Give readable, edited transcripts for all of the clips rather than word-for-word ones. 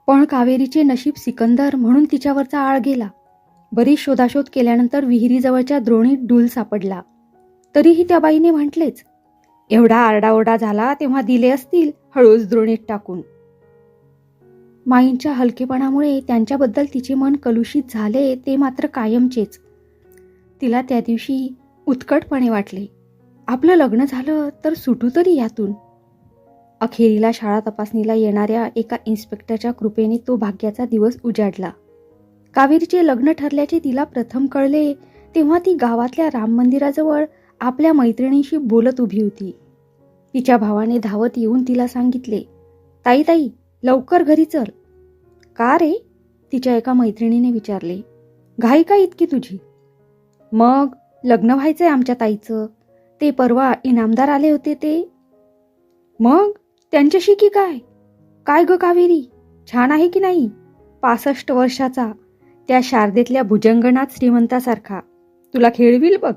पण कावेरीचे नशीब सिकंदर म्हणून तिच्यावरचा आळ गेला. बरीच शोधाशोध केल्यानंतर विहिरीजवळच्या द्रोणीत डूल सापडला. तरीही त्या बाईने म्हटलेच, एवढा आरडाओरडा झाला तेव्हा दिले असतील हळूच द्रोणीत टाकून. माईंच्या हलकेपणामुळे त्यांच्याबद्दल तिचे मन कलुषित झाले ते मात्र कायमचेच. तिला त्या दिवशी उत्कटपणे वाटले, आपलं लग्न झालं तर सुटू तरी यातून. अखेरीला शाळा तपासणीला येणाऱ्या एका इन्स्पेक्टरच्या कृपेने तो भाग्याचा दिवस उजाडला. कावेरीचे लग्न ठरल्याचे तिला प्रथम कळले तेव्हा ती गावातल्या राम मंदिराजवळ आपल्या मैत्रिणीशी बोलत उभी होती. तिच्या भावाने धावत येऊन तिला सांगितले, ताई ताई लवकर घरी चल. का रे? तिच्या एका मैत्रिणीने विचारले. घाई का इतकी तुझी? मग लग्न व्हायचंय आमच्या ताईचं. ते परवा इनामदार आले होते ते. मग त्यांच्याशी की काय? काय ग कावेरी, छान आहे की नाही? 65 वर्षाचा, त्या शारदेतल्या भुजंगनाथ श्रीमंतासारखा. तुला खेळविल बघ.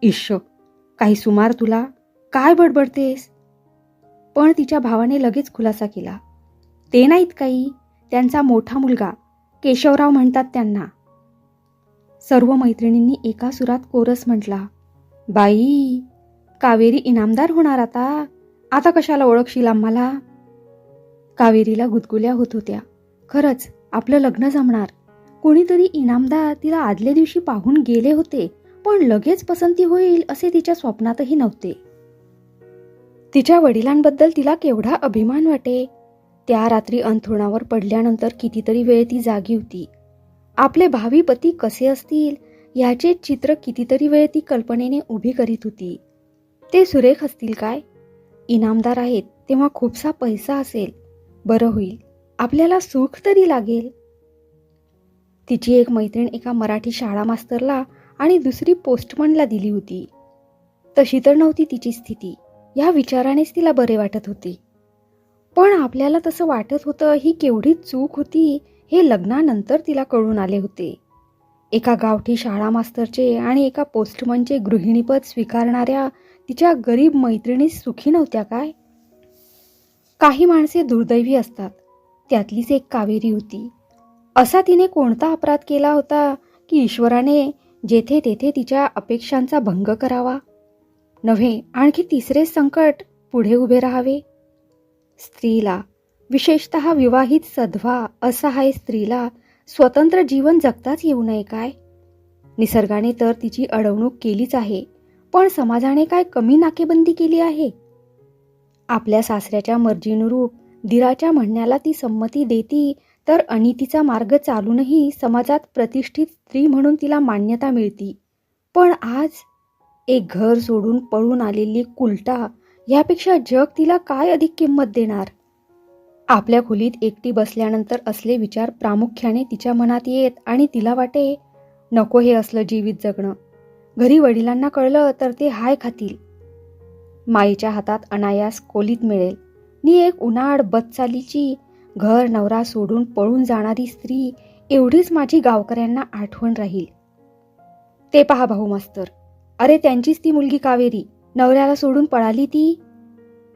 इश्श, काही सुमार तुला, काय बडबडतेस? पण तिच्या भावाने लगेच खुलासा केला. ते नाहीत काही, त्यांचा मोठा मुलगा केशवराव म्हणतात त्यांना. सर्व मैत्रिणींनी एका सुरात कोरस म्हटला. बाई, कावेरी इनामदार होणार आता. आता कशाला ओळखशील आम्हाला? कावेरीला गुदगुल्या होत होत्या. खरंच आपलं लग्न जमणार. कोणीतरी इनामदार तिला आदल्या दिवशी पाहून गेले होते, पण लगेच पसंती होईल असे तिच्या स्वप्नातही नव्हते. तिच्या वडिलांबद्दल तिला केवढा अभिमान वाटे. त्या रात्री अंथरुणावर पडल्यानंतर कितीतरी वेळ ती जागी होती. आपले भावी पती कसे असतील याचे चित्र कितीतरी वेळ ती कल्पनेने उभी करीत होती. ते सुरेख असतील काय? इनामदार आहेत तेव्हा खूपसा पैसा असेल. बरं होईल, आपल्याला सुख तरी लागेल. तिची एक मैत्रीण एका मराठी शाळा मास्तरला आणि दुसरी पोस्टमनला दिली होती. तशी तर नव्हती तिची स्थिती. या विचारानेच तिला बरे वाटत होते. पण आपल्याला तसं वाटत होतं ही केवढी चूक होती हे लग्नानंतर तिला कळून आले होते. एका गावठी शाळा मास्तरचे आणि एका पोस्टमनचे गृहिणीपद स्वीकारणाऱ्या तिच्या गरीब मैत्रिणी सुखी नव्हत्या काय? काही माणसे दुर्दैवी असतात, त्यातलीच एक कावेरी होती. असा तिने कोणता अपराध केला होता की ईश्वराने जेथे तेथे तिच्या अपेक्षांचा भंग करावा? नव्हे, आणखी तिसरे संकट पुढे उभे राहावे. स्त्रीला, विशेषतः विवाहित सधवा असहाय स्त्रीला स्वतंत्र जीवन जगताच येऊ नये काय? निसर्गाने तर तिची अडवणूक केलीच आहे, पण समाजाने काय कमी नाकेबंदी केली आहे? आपल्या सासऱ्याच्या मर्जीनुरूप दिराच्या म्हणण्याला ती संमती देती तर अनितीचा मार्ग चालूनही समाजात प्रतिष्ठित स्त्री म्हणून तिला मान्यता मिळती. पण आज एक घर सोडून पळून आलेली कुलटा यापेक्षा जग तिला काय अधिक किंमत देणार? आपल्या खोलीत एकटी बसल्यानंतर असले विचार प्रामुख्याने तिच्या मनात येत आणि तिला वाटे, नको हे असलं जीवित जगणं. घरी वडिलांना कळलं तर ते हाय खातील. माईच्या हातात अनायास खोलीत मिळेल नी एक उन्हाळ बदचालीची घर नवरा सोडून पळून जाणारी स्त्री एवढीच माझी गावकऱ्यांना आठवण राहील. ते पहा भाऊ मास्तर, अरे त्यांचीच ती मुलगी कावेरी नवऱ्याला सोडून पळाली ती,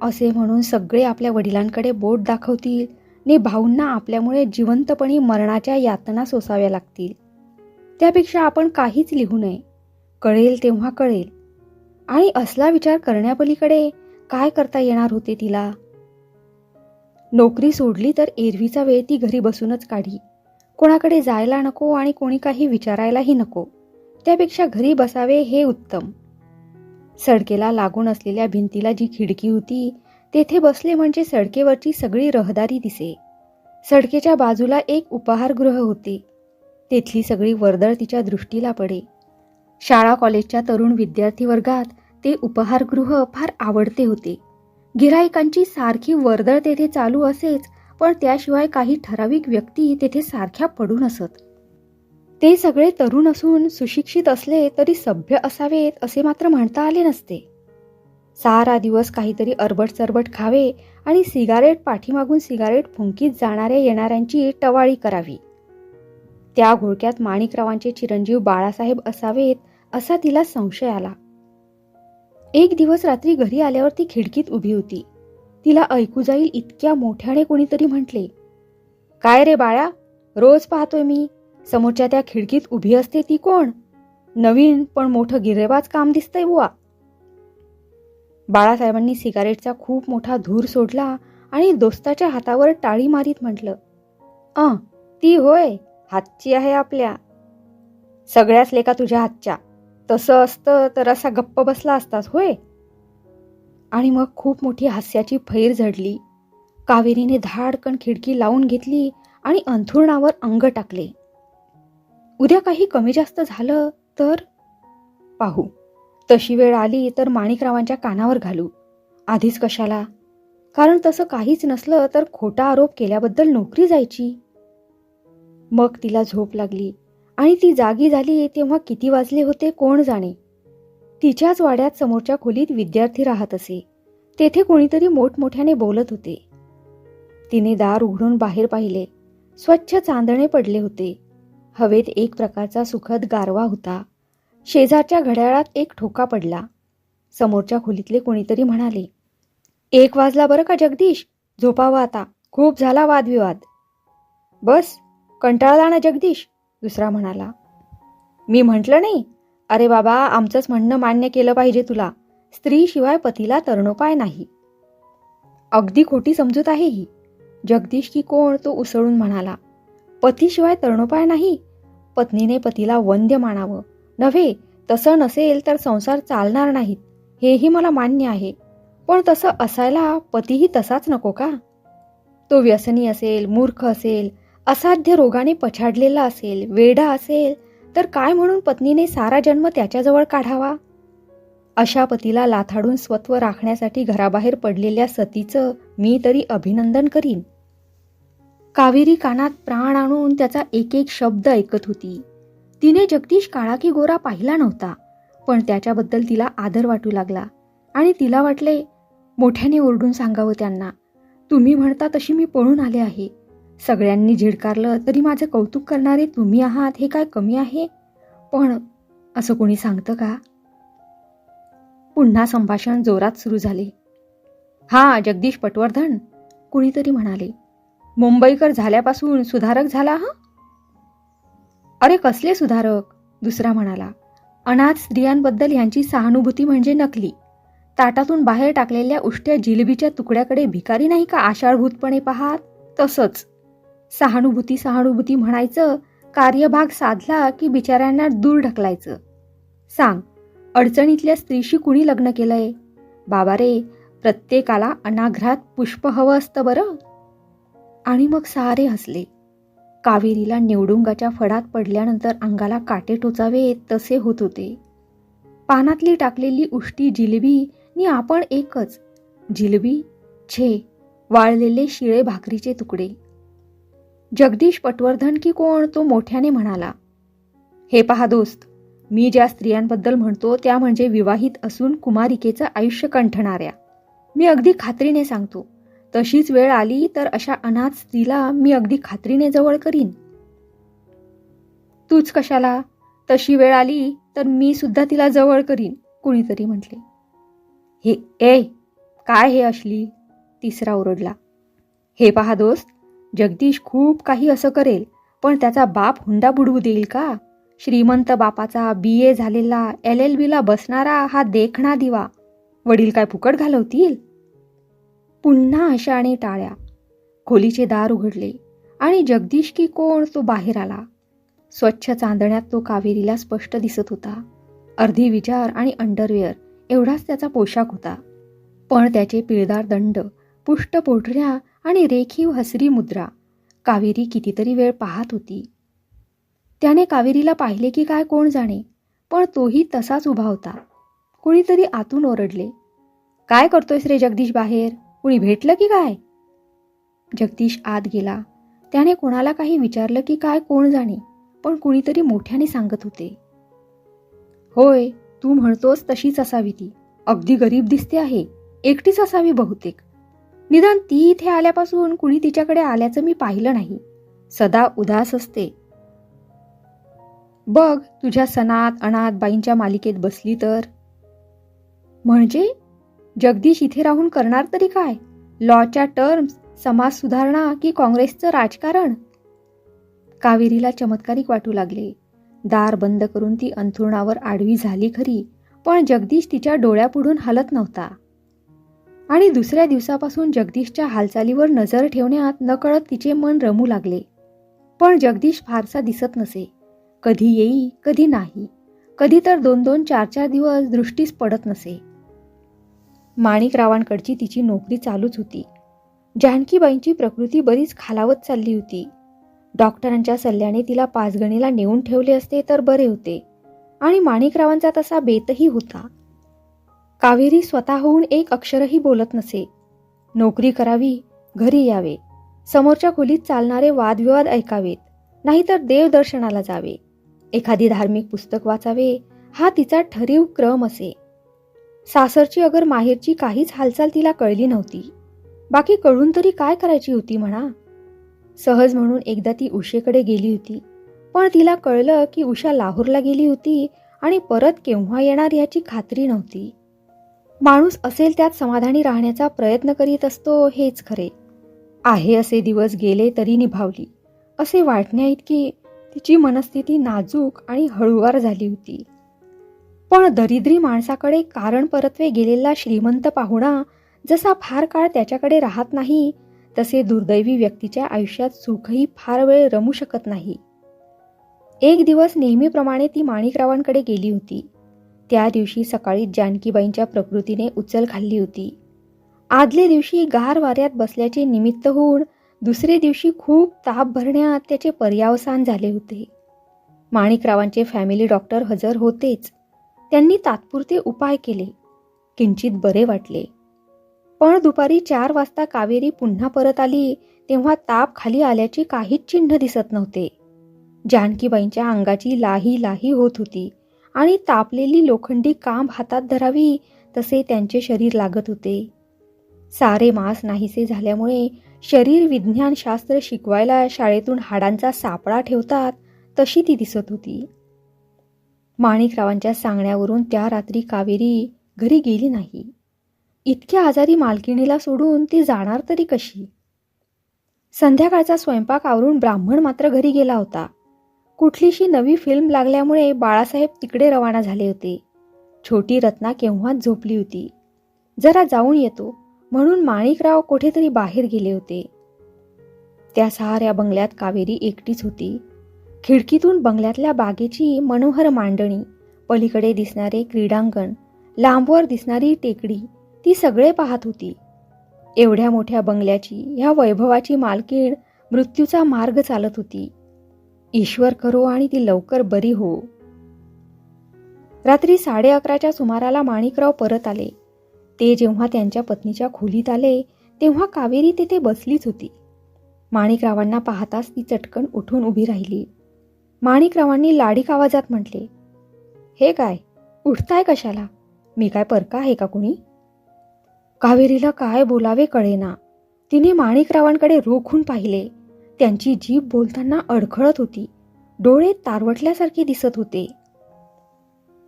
असे म्हणून सगळे आपल्या वडिलांकडे बोट दाखवतील ने भाऊंना आपल्यामुळे जिवंतपणी मरणाच्या यातना सोसाव्या लागतील. त्यापेक्षा आपण काहीच लिहू नये. कळेल तेव्हा कळेल. आणि असला विचार करण्यापलीकडे काय करता येणार होते तिला? नोकरी सोडली तर एरवीचा वेळ ती घरी बसूनच काढी. कोणाकडे जायला नको आणि कोणी काही विचारायलाही नको. त्यापेक्षा घरी बसावे हे उत्तम. सडकेला लागून असलेल्या भिंतीला जी खिडकी होती तेथे बसले म्हणजे सडकेवरची सगळी रहदारी दिसे. सडकेच्या बाजूला एक उपाहारगृह होते. तेथली सगळी वर्दळ तिच्या दृष्टीला पडे. शाळा कॉलेजच्या तरुण विद्यार्थी वर्गात ते उपाहारगृह फार आवडते होते. गिऱ्हाईकांची सारखी वर्दळ तेथे चालू असेच, पण त्याशिवाय काही ठराविक व्यक्ती तेथे सारख्या पडून असत. ते सगळे तरुण असून सुशिक्षित असले तरी सभ्य असावेत असे मात्र म्हणता आले नसते. सारा दिवस काहीतरी अरबट सरबट खावे आणि सिगारेट पाठीमागून सिगारेट फुंकीत जाणाऱ्या येणाऱ्यांची टवाळी करावी. त्या घोळक्यात माणिकरावांचे चिरंजीव बाळासाहेब असावेत असा तिला संशय आला. एक दिवस रात्री घरी आल्यावर ती खिडकीत उभी होती. तिला ऐकू जाईल इतक्या मोठ्याने कोणीतरी म्हटले, काय रे बाळा, रोज पाहतोय मी, समोरच्या त्या खिडकीत उभी असते ती कोण? नवीन पण मोठं गिरेबाज काम दिसतंय बुवा. बाळासाहेबांनी सिगारेटचा खूप मोठा धूर सोडला आणि दोस्ताच्या हातावर टाळी मारीत म्हटलं, ती होय, हातची आहे आपल्या. सगळ्याच लेका तुझ्या हातच्या. तसं असतं तर असा गप्प बसला असतास होय. आणि मग खूप मोठी हास्याची फैर झडली. कावेरीने धाडकन खिडकी लावून घेतली आणि अंथरुणावर अंग टाकले. उद्या काही कमी जास्त झालं तर पाहू. तशी वेळ आली तर माणिकरावांच्या कानावर घालू. आधीच कशाला? कारण तसं काहीच नसलं तर खोटा आरोप केल्याबद्दल नोकरी जायची. मग तिला झोप लागली आणि ती जागी झाली तेव्हा किती वाजले होते कोण जाणे. तिच्याच वाड्यात समोरच्या खोलीत विद्यार्थी राहत असे. तेथे कोणीतरी मोठमोठ्याने बोलत होते. तिने दार उघडून बाहेर पाहिले. स्वच्छ चांदणे पडले होते. हवेत एक प्रकारचा सुखद गारवा होता. शेजारच्या घड्याळात एक ठोका पडला. समोरच्या खोलीतले कोणीतरी म्हणाले, 1 वाजला बरं का जगदीश, झोपावा आता, खूप झाला वादविवाद. बस, कंटाळला ना जगदीश, दुसरा म्हणाला. मी म्हटलं नाही? अरे बाबा, आमचंच म्हणणं मान्य केलं पाहिजे तुला. स्त्रीशिवाय पतीला तरणोपाय नाही. अगदी खोटी समजूत आहे ही. जगदीश की कोण तो उसळून म्हणाला. पतीशिवाय तरणोपाय नाही? पत्नीने पतीला वंद्य मानावं. नव्हे, तसं नसेल तर संसार चालणार नाहीत, हेही मला मान्य आहे. पण तसं असायला पतीही तसाच नको का? तो व्यसनी असेल, मूर्ख असेल, असाध्य रोगाने पछाडलेला असेल, वेडा असेल, तर काय म्हणून पत्नीने सारा जन्म त्याच्याजवळ काढावा? अशा पतीला लाथाडून स्वत्व राखण्यासाठी घराबाहेर पडलेल्या सतीचं मी तरी अभिनंदन करीन. कावेरी कानात प्राण आणून त्याचा एक एक शब्द ऐकत होती. तिने जगदीश काळा की गोरा पाहिला नव्हता, पण त्याच्याबद्दल तिला आदर वाटू लागला आणि तिला वाटले मोठ्याने ओरडून सांगावं त्यांना, तुम्ही म्हणता तशी मी पळून आले आहे. सगळ्यांनी झिडकारलं तरी माझं कौतुक करणारे तुम्ही आहात हे काय कमी आहे? पण असं कोणी सांगतं का? पुन्हा संभाषण जोरात सुरू झाले. हा जगदीश पटवर्धन, कुणीतरी म्हणाले. मुंबईकर झाल्यापासून सुधारक झाला हा? अरे कसले सुधारक, दुसरा म्हणाला. अनाथ स्त्रियांबद्दल यांची सहानुभूती म्हणजे नकली. ताटातून बाहेर टाकलेल्या उष्ट्या जिलेबीच्या तुकड्याकडे भिकारी नाही का आषाढभूतपणे पाहात, तसंच. सहानुभूती म्हणायचं, कार्यभाग साधला की बिचाऱ्यांना दूर ढकलायचं. सांग, अडचणीतल्या स्त्रीशी कुणी लग्न केलंय? बाबा रे, प्रत्येकाला अनाघ्रात पुष्प हवं असतं बरं. आणि मग सारे हसले. कावेरीला निवडुंगाच्या फडात पडल्यानंतर अंगाला काटे टोचावे तसे होत होते. पानातली टाकलेली उष्टी जिलेबी नि आपण एकच. जिलेबी, छे, वाळलेले शिळे भाकरीचे तुकडे. जगदीश पटवर्धन की कोण तो मोठ्याने म्हणाला. हे पहा दोस्त, मी ज्या स्त्रियांबद्दल म्हणतो त्या म्हणजे विवाहित असून कुमारिकेचं आयुष्य कंठणाऱ्या. मी अगदी खात्रीने सांगतो, तशीच वेळ आली तर अशा अनाथ स्त्रीला मी अगदी खात्रीने जवळ करीन. तूच कशाला? तशी वेळ आली तर मी सुद्धा तिला जवळ करीन, कुणीतरी म्हटले. हे काय हे अश्लील, तिसरा ओरडला. हे पहा दोस्त, जगदीश खूप काही असं करेल, पण त्याचा बाप हुंडा बुडवू देईल का? श्रीमंत बापाचा BA झालेला, LLB ला बसणारा हा देखणा दिवा. वडील काय फुकट घालवतील? पुन्हा अशाने टाळ्या. खोलीचे दार उघडले आणि जगदीश की कोण तो बाहेर आला. स्वच्छ चांदण्यात तो कावेरीला स्पष्ट दिसत होता. अर्धी विचार आणि अंडरवेअर एवढाच त्याचा पोशाख होता, पण त्याचे पिळदार दंड, पुष्ट पोटऱ्या आणि रेखीव हसरी मुद्रा कावेरी कितीतरी वेळ पाहत होती. त्याने कावेरीला पाहिले की काय कोण जाणे, पण तोही तसाच उभा होता. कुणीतरी आतून ओरडले, काय करतोयस रे जगदीश बाहेर? कुणी भेटलं की काय? जगदीश आत गेला. त्याने कोणाला काही विचारलं की काय कोण जाणे, पण कुणीतरी मोठ्याने सांगत होते. होय, तू म्हणतोस तशीच असावी ती. अगदी गरीब दिसते आहे, एकटीच असावी बहुतेक. निदान ती इथे आल्यापासून कुणी तिच्याकडे आल्याचं मी पाहिलं नाही. सदा उदास असते. बघ, तुझ्या सनात अनाथ बाईंच्या मालिकेत बसली तर. म्हणजे जगदीश इथे राहून करणार तरी काय? लॉच्या टर्म्स, समाज सुधारणा की काँग्रेसचं राजकारण? कावेरीला चमत्कारिक वाटू लागले. दार बंद करून ती अंथरुणावर आडवी झाली खरी, पण जगदीश तिच्या डोळ्यापुढून हलत नव्हता. आणि दुसऱ्या दिवसापासून जगदीशच्या हालचालीवर नजर ठेवण्यात नकळत तिचे मन रमू लागले. पण जगदीश फारसा दिसत नसे. कधी येई कधी नाही, कधी तर 2-2, 4-4 दिवस दृष्टीस पडत नसे. माणिकरावांकडची तिची नोकरी चालूच होती. जानकीबाईंची प्रकृती बरीच खालावत चालली होती. डॉक्टरांच्या सल्ल्याने तिला पाचगणीला नेऊन ठेवले असते तर बरे होते, आणि माणिकरावांचा तसा बेतही होता. कावेरी स्वतःहून एक अक्षरही बोलत नसे. नोकरी करावी, घरी यावे, समोरच्या खोलीत चालणारे वादविवाद ऐकावेत, नाहीतर देवदर्शनाला जावे, एखादी धार्मिक पुस्तक वाचावे, हा तिचा ठरीव क्रम असे. सासरची अगर माहेरची काहीच हालचाल तिला कळली नव्हती. बाकी कळून तरी काय करायची होती म्हणा. सहज म्हणून एकदा ती उषेकडे गेली होती, पण तिला कळलं की उषा लाहोरला गेली होती आणि परत केव्हा येणार याची खात्री नव्हती. माणूस असेल त्यात समाधानी राहण्याचा प्रयत्न करीत असतो हेच खरे. आहे असे दिवस गेले तरी निभावली असे वाटण्याइतकी तिची मनस्थिती नाजूक आणि हळुवार झाली होती. पण दरिद्री माणसाकडे कारण परत्वे गेलेला श्रीमंत पाहुणा जसा फार काळ त्याच्याकडे राहत नाही, तसे दुर्दैवी व्यक्तीच्या आयुष्यात सुखही फार वेळ रमू शकत नाही. एक दिवस नेहमीप्रमाणे ती माणिकरावांकडे गेली होती. त्या दिवशी सकाळी जानकीबाईंच्या प्रकृतीने उचल खाल्ली होती. आदल्या दिवशी गार वाऱ्यात बसल्याचे निमित्त होऊन दुसरे दिवशी खूप ताप भरण्यात त्याचे पर्यावसान झाले होते. माणिकरावांचे फॅमिली डॉक्टर हजर होतेच. त्यांनी तात्पुरते उपाय केले. किंचित बरे वाटले. पण दुपारी 4 वाजता कावेरी पुन्हा परत आली तेव्हा ताप खाली आल्याचे काहीच चिन्ह दिसत नव्हते. जानकीबाईंच्या अंगाची लाही लाही होत होती आणि तापलेली लोखंडी कांब हातात धरावी तसे त्यांचे शरीर लागत होते. सारे मास नाहीसे झाल्यामुळे शरीर विज्ञान शास्त्र शिकवायला शाळेतून हाडांचा सापळा ठेवतात तशी ती दिसत होती. माणिकरावांच्या सांगण्यावरून त्या रात्री कावेरी घरी गेली नाही. इतक्या आजारी मालकिणीला सोडून ती जाणार तरी कशी? संध्याकाळचा स्वयंपाक आवरून ब्राह्मण मात्र घरी गेला होता. कुठलीशी नवी फिल्म लागल्यामुळे बाळासाहेब तिकडे रवाना झाले होते. छोटी रत्ना केव्हाच झोपली होती. जरा जाऊन येतो म्हणून माणिकराव कुठेतरी बाहेर गेले होते. त्या साऱ्या बंगल्यात कावेरी एकटीच होती. खिडकीतून बंगल्यातल्या बागेची मनोहर मांडणी, पलीकडे दिसणारे क्रीडांगण, लांबवर दिसणारी टेकडी ती सगळे पाहत होती. एवढ्या मोठ्या बंगल्याची, ह्या वैभवाची मालकीण मृत्यूचा मार्ग चालत होती. ईश्वर करो आणि ती लवकर बरी हो. रात्री 11:30च्या सुमाराला माणिकराव परत आले. ते जेव्हा त्यांच्या पत्नीच्या खोलीत आले तेव्हा कावेरी तिथे बसलीच होती. माणिकरावांना पाहताच ती चटकन उठून उभी राहिली. माणिकरावांनी लाडीक आवाजात म्हटले, हे काय, उठताय कशाला? मी काय परका आहे का कुणी? कावेरीला काय बोलावे कळेना. तिने माणिकरावांकडे रोखून पाहिले. त्यांची जीभ बोलताना अडखळत होती. डोळे तारवटल्यासारखे दिसत होते.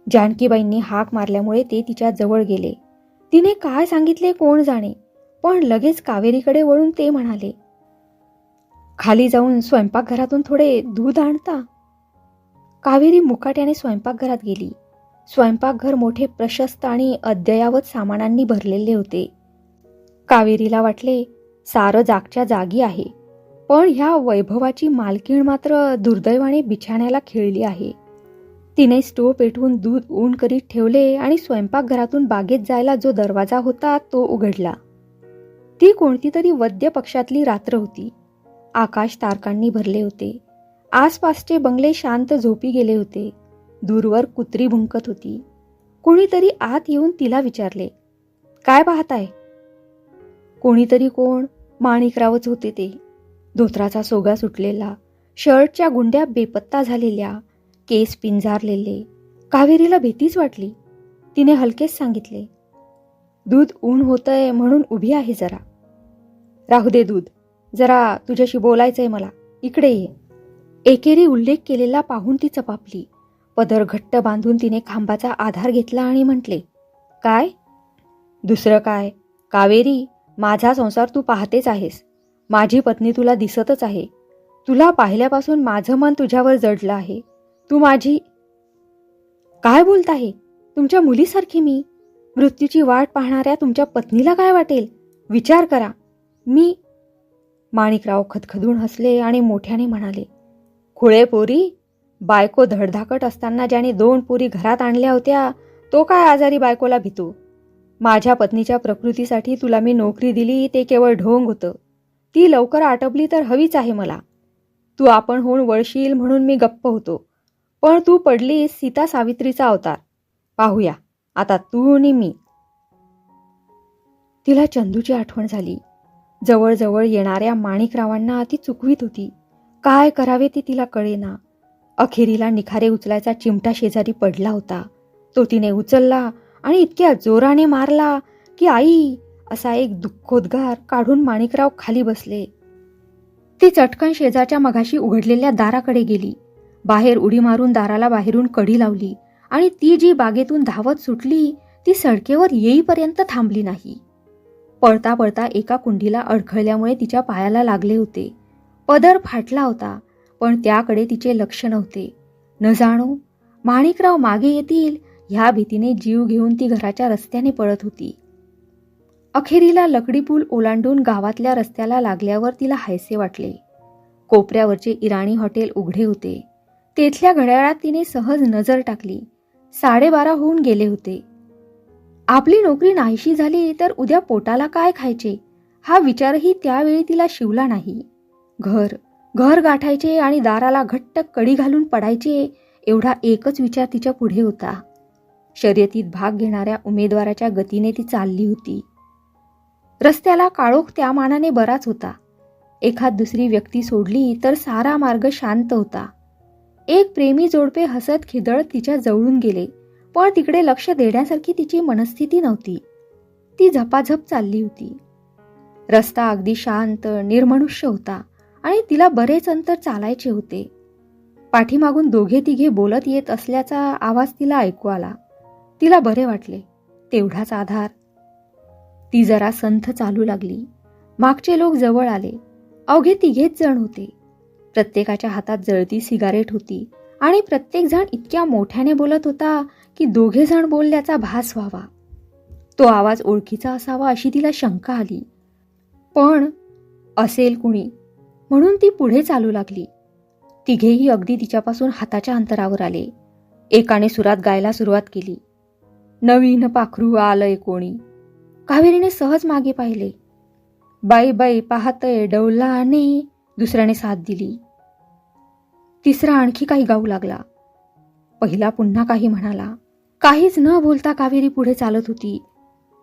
जानकीबाईंनी हाक मारल्यामुळे ते तिच्या जवळ गेले. तिने काय सांगितले कोण जाणे, पण लगेच कावेरीकडे वळून ते म्हणाले, खाली जाऊन स्वयंपाकघरातून थोडे दूध आणता? कावेरी मुकाट्याने स्वयंपाकघरात गेली. स्वयंपाकघर मोठे, प्रशस्त आणि अद्ययावत सामानांनी भरलेले होते. कावेरीला वाटले सारं जागच्या जागी आहे, पण ह्या वैभवाची मालकीण मात्र दुर्दैवाने बिछाण्याला खिळली आहे. तिने स्टोव पेटवून दूध ऊन करीत ठेवले आणि स्वयंपाकघरातून बागेत जायला जो दरवाजा होता तो उघडला. ती कोणती तरी वद्य पक्षातली रात्र होती. आकाश तारकांनी भरले होते. आसपासचे बंगले शांत झोपी गेले होते. दूरवर कुत्री भुंकत होती. कोणीतरी आत येऊन तिला विचारले, काय पाहताय? कोणीतरी कोण? माणिकरावच होते ते. धोत्राचा सोगा सुटलेला, शर्टच्या गुंड्या बेपत्ता झालेल्या, केस पिंजारलेले. कावेरीला भीतीच वाटली. तिने हलकेच सांगितले, दूध ऊन होतंय म्हणून उभी आहे जरा. राहू दे दूध, जरा तुझ्याशी बोलायचंय मला, इकडे ये. एकेरी उल्लेख केलेला पाहून ती चपापली. पदर घट्ट बांधून तिने खांबाचा आधार घेतला आणि म्हटले, काय? दुसरं काय, कावेरी, माझा संसार तू पाहतेच आहेस. माझी पत्नी तुला दिसतच आहे. तुला पाहिल्यापासून माझं मन तुझ्यावर जडलं आहे. तू माझी... काय बोलत आहे? तुमच्या मुलीसारखी मी. मृत्यूची वाट पाहणाऱ्या तुमच्या पत्नीला काय वाटेल? विचार करा. मी... माणिकराव खदखदून हसले आणि मोठ्याने म्हणाले, खुळे पोरी, बायको धडधाकट असताना ज्याने 2 पोरी घरात आणल्या होत्या तो काय आजारी बायकोला भितो? माझ्या पत्नीच्या प्रकृतीसाठी तुला मी नोकरी दिली ते केवळ ढोंग होतं. ती लवकर आटपली तर हवीच आहे मला. तू आपण होऊन वळशील म्हणून मी गप्प होतो. पण तू पडलीस सीता सावित्रीचा अवतार. पाहूया आता तू आणि मी. तिला चंदूची आठवण झाली. जवळजवळ येणाऱ्या माणिकरावांना ती चुकवीत होती. काय करावे ते तिला कळेना. अखेरीला निखारे उचलायचा चिमटा शेजारी पडला होता. तो तिने उचलला आणि इतक्या जोराने मारला की आई असा एक दुःखोद्गार काढून माणिकराव खाली बसले. ती चटकन शेजारच्या मगाशी उघडलेल्या दाराकडे गेली. बाहेर उडी मारून दाराला बाहेरून कडी लावली आणि ती जी बागेतून धावत सुटली ती सडकेवर येईपर्यंत थांबली नाही. पळता पळता एका कुंडीला अडखळल्यामुळे तिच्या पायाला लागले होते. पदर फाटला होता, पण त्याकडे तिचे लक्ष नव्हते. न जाणो माणिकराव मागे येतील ह्या भीतीने जीव घेऊन ती घराच्या रस्त्याने पळत होती. अखेरीला लकडी पूल ओलांडून गावातल्या रस्त्याला लागल्यावर तिला हायसे वाटले. कोपऱ्यावरचे इराणी हॉटेल उघडे होते. तेथल्या घड्याळात तिने सहज नजर टाकली. 12:30 होऊन गेले होते. आपली नोकरी नाहीशी झाली तर उद्या पोटाला काय खायचे हा विचारही त्यावेळी तिला शिवला नाही. घर गाठायचे आणि दाराला घट्ट कडी घालून पडायचे एवढा एकच विचार तिच्या पुढे होता. शर्यतीत भाग घेणाऱ्या उमेदवाराच्या गतीने ती चालली होती. रस्त्याला काळोख त्या मानाने बराच होता. एखाद दुसरी व्यक्ती सोडली तर सारा मार्ग शांत होता. एक प्रेमी जोडपे हसत खिदळत तिच्या जवळून गेले, पण तिकडे लक्ष देण्यासारखी तिची मनस्थिती नव्हती. ती झपाझप चालली होती. रस्ता अगदी शांत निर्मनुष्य होता आणि तिला बरेच अंतर चालायचे होते. पाठीमागून दोघे तिघे बोलत येत असल्याचा आवाज तिला ऐकू आला. तिला बरे वाटले. तेवढाच आधार. ती जरा संथ चालू लागली. मागचे लोक जवळ आले. अवघे 3 जण होते. प्रत्येकाच्या हातात जळती सिगारेट होती आणि प्रत्येक जण इतक्या मोठ्याने बोलत होता की 2 जण बोलल्याचा भास व्हावा. तो आवाज ओळखीचा असावा अशी तिला शंका आली. पण असेल कुणी म्हणून ती पुढे चालू लागली. तिघेही अगदी तिच्यापासून हाताच्या अंतरावर आले. एकाने सुरात गायला सुरुवात केली. नवीन पाखरू आलंय कोणी. कावेरीने सहज मागे पाहिले. बाई बाई पाहतय डौलाने. दुसऱ्याने साथ दिली. तिसरा आणखी काही गाऊ लागला. पहिला पुन्हा काही म्हणाला. काहीच न बोलता कावेरी पुढे चालत होती.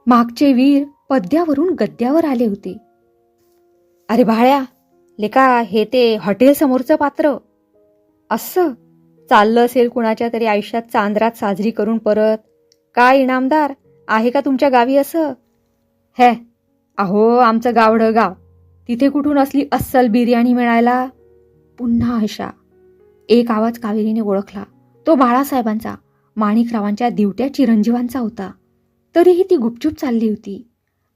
मागचे वीर पद्यावरून गद्यावर आले होते. अरे भाळ्या, लेका हे ते हॉटेल समोरचं पात्र. असं चाललं असेल कुणाच्या तरी आयुष्यात चांदरात साजरी करून परत. काय इनामदार आहे का तुमच्या गावी असं? हे अहो, आमचं गावडं गाव. तिथे कुठून असली अस्सल बिर्याणी मिळायला? पुन्हा हशा. एक आवाज कावेरीने ओळखला. तो बाळासाहेबांचा, माणिकरावांच्या दिवट्या चिरंजीवांचा होता. तरीही ती गुपचूप चालली होती.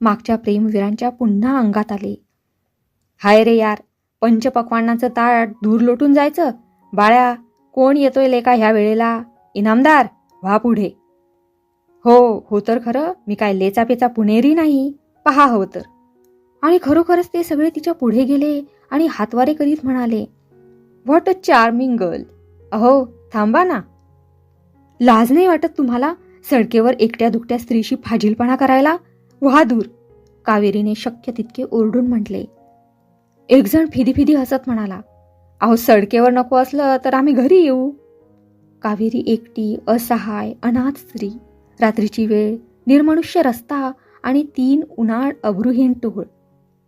मागच्या प्रेमवीरांच्या पुन्हा अंगात आले. हाय रे यार, पंचपक्वान्नाचं ताट दूर लोटून जायचं. बाळ्या, कोण येतोय लेका ह्या वेळेला? इनामदार व्हा पुढे. हो तर खरं, मी काय लेचापेचा पुणेरी नाही. पहा हवं तर. आणि खरोखरच ते सगळे तिच्या पुढे गेले आणि हातवारे करीत म्हणाले, व्हॉट अ चार्मिंग गर्ल. अहो थांबा ना. लाज नाही वाटत तुम्हाला सडकेवर एकट्या दुकट्या स्त्रीशी फाजीलपणा करायला? व्हा दूर. कावेरीने शक्य तितके ओरडून म्हटले. एक जण फिदी हसत म्हणाला, अहो सडकेवर नको असलं तर आम्ही घरी येऊ. कावेरी एकटी, असहाय, अनाथ स्त्री. रात्रीची वेळ, निर्मनुष्य रस्ता आणि 3 उन्हाळ अभ्रुहीन टोळ.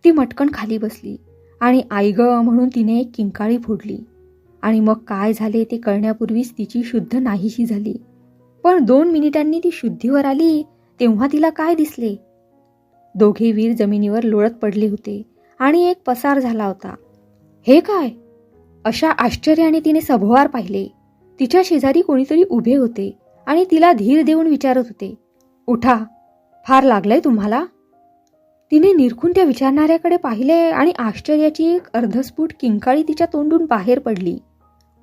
ती मटकन खाली बसली आणि आई ग म्हणून तिने एक किंकाळी फोडली. आणि मग काय झाले ते कळण्यापूर्वीच तिची शुद्ध नाहीशी झाली. पण 2 मिनिटांनी ती शुद्धीवर आली तेव्हा तिला काय दिसले? दोघे वीर जमिनीवर लोळत पडले होते आणि एक पसार झाला होता. हे काय? अशा आश्चर्याने तिने सभोवार पाहिले. तिच्या शेजारी कोणीतरी उभे होते आणि तिला धीर देऊन विचारत होते, उठा, फार लागलंय तुम्हाला? तिने निरखून त्या विचारणाऱ्याकडे पाहिले आणि आश्चर्याची एक अर्धस्फुट किंकाळी तिच्या तोंडून बाहेर पडली.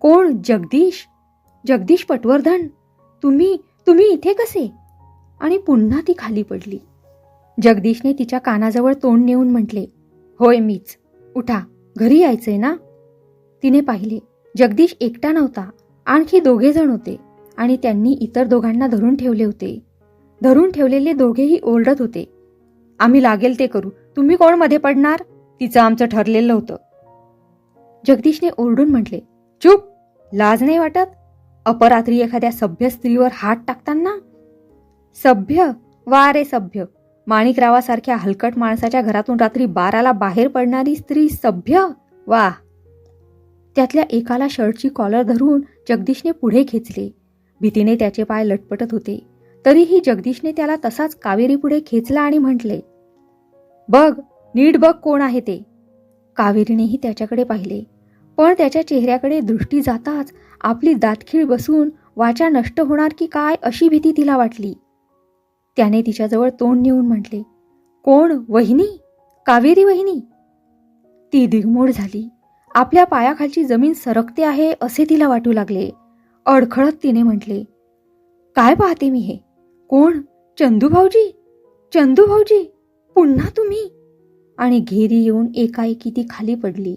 कोण? जगदीश? जगदीश पटवर्धन? तुम्ही तुम्ही इथे कसे? आणि पुन्हा ती खाली पडली. जगदीशने तिच्या कानाजवळ तोंड नेऊन म्हटले, होय मीच. उठा, घरी यायचंय ना? तिने पाहिले जगदीश एकटा नव्हता, आणखी 2 जण होते आणि त्यांनी इतर दोघांना धरून ठेवले होते. धरून ठेवलेले दोघेही ओरडत होते, आम्ही लागेल ते करू, तुम्ही कोण मध्ये पडणार? तिचं आमचं ठरलेलं होतं. जगदीशने ओरडून म्हटले, चूप, लाज नाही वाटत? अपरात्री एखाद्या सभ्य स्त्रीवर हात टाकताना? सभ्य? वा रे सभ्य! माणिकरावासारख्या हलकट माणसाच्या घरातून रात्री 12ला बाहेर पडणारी स्त्री सभ्य? वाह! त्यातल्या एकाला शर्टची कॉलर धरून जगदीशने पुढे खेचले. भीतीने त्याचे पाय लटपटत होते. तरीही जगदीशने त्याला तसाच कावेरी पुढे खेचला आणि म्हटले, बघ, नीट बघ कोण आहे ते. कावेरीनेही त्याच्याकडे पाहिले, पण त्याच्या चेहऱ्याकडे दृष्टी जाताच आपली दातखीळ बसून वाचा नष्ट होणार की काय अशी भीती तिला वाटली. त्याने तिच्याजवळ तोंड नेऊन म्हटले, कोण? वहिनी? कावेरी वहिनी? ती दिगमूढ झाली. आपल्या पायाखालची जमीन सरकते आहे असे तिला वाटू लागले. अडखळत तिने म्हटले, काय पाहते मी हे? कोण? चंदू भाऊजी? चंदू भाऊजी, पुन्हा तुम्ही? आणि घेरी येऊन एकाएकी ती खाली पडली.